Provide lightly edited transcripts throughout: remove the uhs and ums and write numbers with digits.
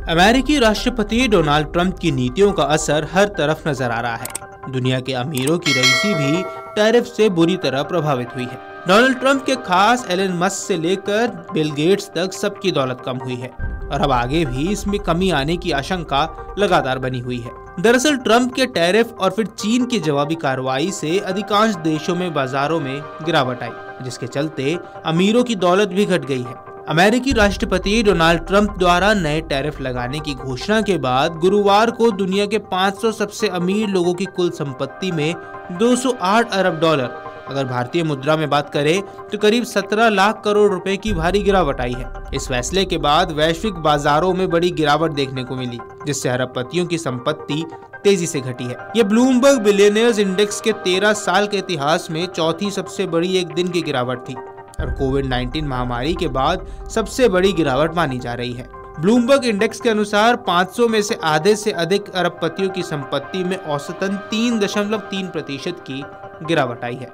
अमेरिकी राष्ट्रपति Donald Trump की नीतियों का असर हर तरफ नजर आ रहा है। दुनिया के अमीरों की रईसी भी टैरिफ से बुरी तरह प्रभावित हुई है। डोनाल्ड ट्रंप के खास एलन मस्क से लेकर बिल गेट्स तक सबकी दौलत कम हुई है और अब आगे भी इसमें कमी आने की आशंका लगातार बनी हुई है। दरअसल ट्रंप के टैरिफ और फिर चीन की जवाबी कार्रवाई से अधिकांश देशों में बाजारों में गिरावट आई, जिसके चलते अमीरों की दौलत भी घट गई है। अमेरिकी राष्ट्रपति डोनाल्ड ट्रंप द्वारा नए टैरिफ लगाने की घोषणा के बाद गुरुवार को दुनिया के 500 सबसे अमीर लोगों की कुल संपत्ति में 208 अरब डॉलर, अगर भारतीय मुद्रा में बात करें तो करीब 17 लाख करोड़ रुपए की भारी गिरावट आई है। इस फैसले के बाद वैश्विक बाजारों में बड़ी गिरावट देखने को मिली, जिससे अरबपतियों की संपत्ति तेजी से घटी है। ये ब्लूमबर्ग बिलियनियर्स इंडेक्स के 13 साल के इतिहास में चौथी सबसे बड़ी एक दिन की गिरावट थी और कोविड-19 महामारी के बाद सबसे बड़ी गिरावट मानी जा रही है। ब्लूमबर्ग इंडेक्स के अनुसार 500 में से आधे से अधिक अरबपतियों की संपत्ति में औसतन 3.3% की गिरावट आई है।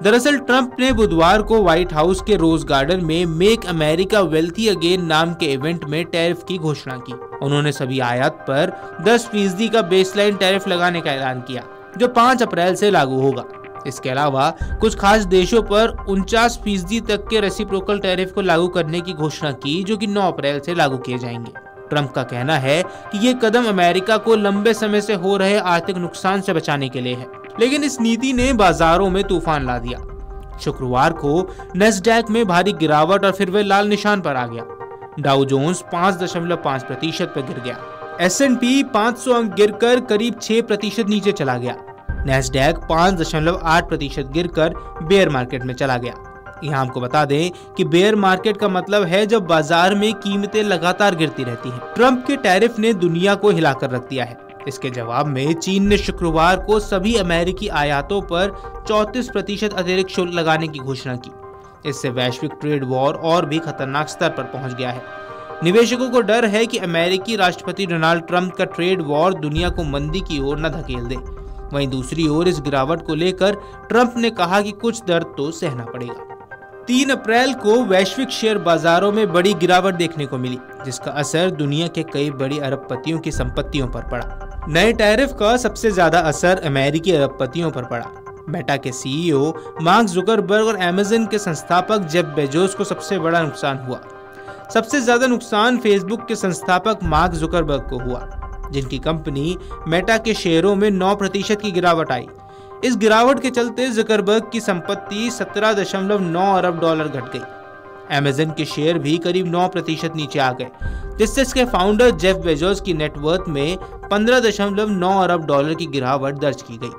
दरअसल ट्रंप ने बुधवार को व्हाइट हाउस के रोज गार्डन में मेक अमेरिका वेल्थी अगेन नाम के इवेंट में टैरिफ की घोषणा की। उन्होंने सभी आयात पर 10% का बेसलाइन टैरिफ लगाने का ऐलान किया, जो 5 अप्रैल से लागू होगा। इसके अलावा कुछ खास देशों पर 49% तक के रेसिप्रोकल टैरिफ को लागू करने की घोषणा की, जो कि 9 अप्रैल से लागू किए जाएंगे। ट्रंप का कहना है कि ये कदम अमेरिका को लंबे समय से हो रहे आर्थिक नुकसान से बचाने के लिए है, लेकिन इस नीति ने बाजारों में तूफान ला दिया। शुक्रवार को नैस्डैक में भारी गिरावट और फिर वे लाल निशान पर आ गया। डाउ जोन्स 5.5% पर गिर गया। S&P 500 अंक गिरकर करीब 6% नीचे चला गया। नैस्डैक 5.8% गिरकर बेयर मार्केट में चला गया। यहाँ हमको बता दें कि बेयर मार्केट का मतलब है जब बाजार में कीमतें लगातार गिरती रहती हैं। ट्रंप के टैरिफ ने दुनिया को हिलाकर रख दिया है। इसके जवाब में चीन ने शुक्रवार को सभी अमेरिकी आयातों पर 34% अतिरिक्त शुल्क लगाने की घोषणा की। इससे वैश्विक ट्रेड वॉर और भी खतरनाक स्तर पर पहुंच गया है। निवेशकों को डर है कि अमेरिकी राष्ट्रपति डोनाल्ड ट्रंप का ट्रेड वॉर दुनिया को मंदी की ओर न धकेल दे। वहीं दूसरी ओर इस गिरावट को लेकर ट्रंप ने कहा कि कुछ दर्द तो सहना पड़ेगा। 3 अप्रैल को वैश्विक शेयर बाजारों में बड़ी गिरावट देखने को मिली, जिसका असर दुनिया के कई बड़ी अरबपतियों की संपत्तियों पर पड़ा। नए टैरिफ का सबसे ज्यादा असर अमेरिकी अरबपतियों पर पड़ा। मेटा के CEO मार्क जुकरबर्ग और अमेज़न के संस्थापक जेफ बेजोस को सबसे बड़ा नुकसान हुआ। सबसे ज्यादा नुकसान फेसबुक के संस्थापक मार्क जुकरबर्ग को हुआ, जिनकी कंपनी मेटा के शेयरों में 9% की गिरावट आई। इस गिरावट के चलते जुकरबर्ग की संपत्ति 17.9 अरब डॉलर घट गई। अमेज़न के शेयर भी करीब 9% नीचे आ गए, जिससे इसके फाउंडर जेफ बेजोस की नेटवर्थ में 15.9 अरब डॉलर की गिरावट दर्ज की गई।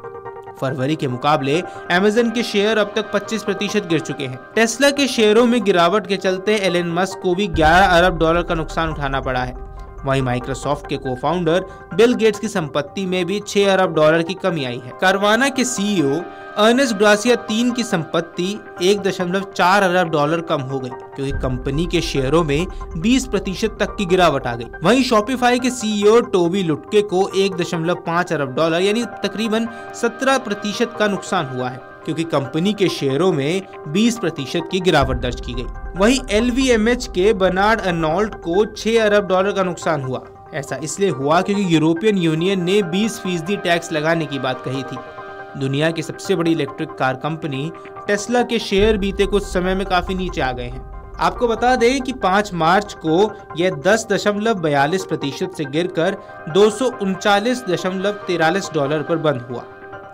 फरवरी के मुकाबले अमेज़न के शेयर अब तक 25% गिर चुके हैं। टेस्ला के शेयरों में गिरावट के चलते एलन मस्क को भी 11 अरब डॉलर का नुकसान उठाना पड़ा है। वहीं माइक्रोसॉफ्ट के को-फाउंडर बिल गेट्स की संपत्ति में भी 6 अरब डॉलर की कमी आई है। कार्वाना के CEO अर्नेस्ट ग्रासिया 3 की संपत्ति 1.4 अरब डॉलर कम हो गई, क्योंकि कंपनी के शेयरों में 20% तक की गिरावट आ गई। वहीं शॉपिफाई के CEO टोबी लुटके को 1.5 अरब डॉलर यानी तकरीबन 17% का नुकसान हुआ है, क्योंकि कंपनी के शेयरों में 20% की गिरावट दर्ज की गई। वहीं LVMH के बर्नार्ड अर्नोल्ट को 6 अरब डॉलर का नुकसान हुआ। ऐसा इसलिए हुआ क्योंकि यूरोपियन यूनियन ने 20% टैक्स लगाने की बात कही थी। दुनिया की सबसे बड़ी इलेक्ट्रिक कार कंपनी टेस्ला के शेयर बीते कुछ समय में काफी नीचे आ गए हैं। आपको बता दें कि 5 मार्च को यह 10.42% से गिरकर 239.43 डॉलर पर बंद हुआ।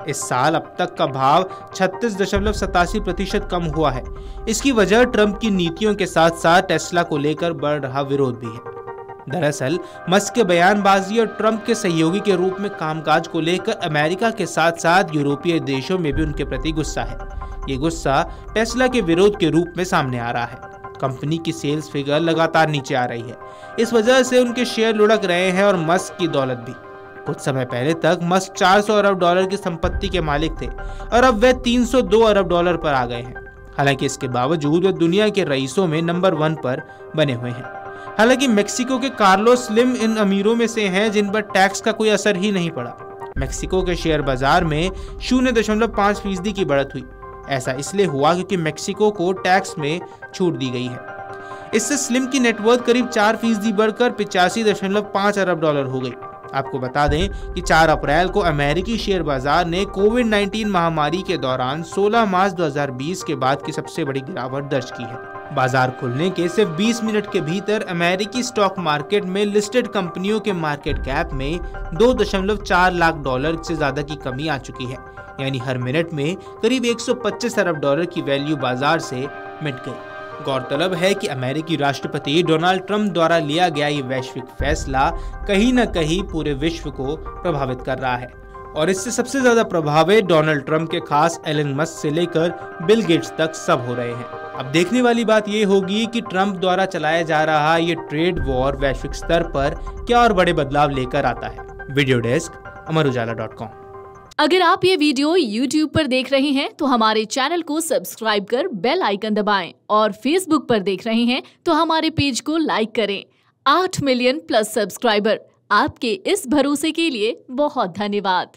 इस साल अब तक का भाव 36.87% कम हुआ है। इसकी वजह ट्रंप की नीतियों के साथ साथ टेस्ला को लेकर बढ़ रहा विरोध भी है। दरअसल मस्क के बयानबाजी और ट्रंप के सहयोगी के रूप में कामकाज को लेकर अमेरिका के साथ साथ यूरोपीय देशों में भी उनके प्रति गुस्सा है। ये गुस्सा टेस्ला के विरोध के रूप में सामने आ रहा है। कंपनी की सेल्स फिगर लगातार नीचे आ रही है। इस वजह से उनके शेयर लुढ़क रहे हैं और मस्क की दौलत भी। कुछ समय पहले तक मस्क 400 अरब डॉलर की संपत्ति के मालिक थे और अब वे 302 अरब डॉलर पर आ गए हैं। हालांकि इसके बावजूद वे दुनिया के रईसों में नंबर 1 पर बने हुए हैं। हालांकि मेक्सिको के कार्लोस स्लिम इन अमीरों में से हैं जिन पर टैक्स का कोई असर ही नहीं पड़ा। मेक्सिको के शेयर बाजार में 0.5% की बढ़त हुई। ऐसा इसलिए हुआ क्योंकि मेक्सिको को टैक्स में छूट दी गई है। इससे स्लिम की नेटवर्थ करीब 4% बढ़कर 85.5 अरब डॉलर हो गई। आपको बता दें कि 4 अप्रैल को अमेरिकी शेयर बाजार ने कोविड-19 महामारी के दौरान 16 मार्च 2020 के बाद की सबसे बड़ी गिरावट दर्ज की है। बाजार खुलने के सिर्फ 20 मिनट के भीतर अमेरिकी स्टॉक मार्केट में लिस्टेड कंपनियों के मार्केट कैप में 2.4 लाख डॉलर से ज्यादा की कमी आ चुकी है। यानी हर मिनट में करीब 125 अरब डॉलर की वैल्यू बाजार से मिट गई। गौरतलब है कि अमेरिकी राष्ट्रपति डोनाल्ड ट्रंप द्वारा लिया गया ये वैश्विक फैसला कहीं न कहीं पूरे विश्व को प्रभावित कर रहा है और इससे सबसे ज्यादा प्रभावित डोनाल्ड ट्रंप के खास एलन मस्क से लेकर बिल गेट्स तक सब हो रहे हैं। अब देखने वाली बात ये होगी कि ट्रंप द्वारा चलाया जा रहा ये ट्रेड वॉर वैश्विक स्तर पर क्या और बड़े बदलाव लेकर आता है। Video desk Amar Ujala dot com. अगर आप ये वीडियो YouTube पर देख रहे हैं तो हमारे चैनल को सब्सक्राइब कर बेल आइकन दबाएं और Facebook पर देख रहे हैं तो हमारे पेज को लाइक करें। 8 मिलियन प्लस सब्सक्राइबर, आपके इस भरोसे के लिए बहुत धन्यवाद।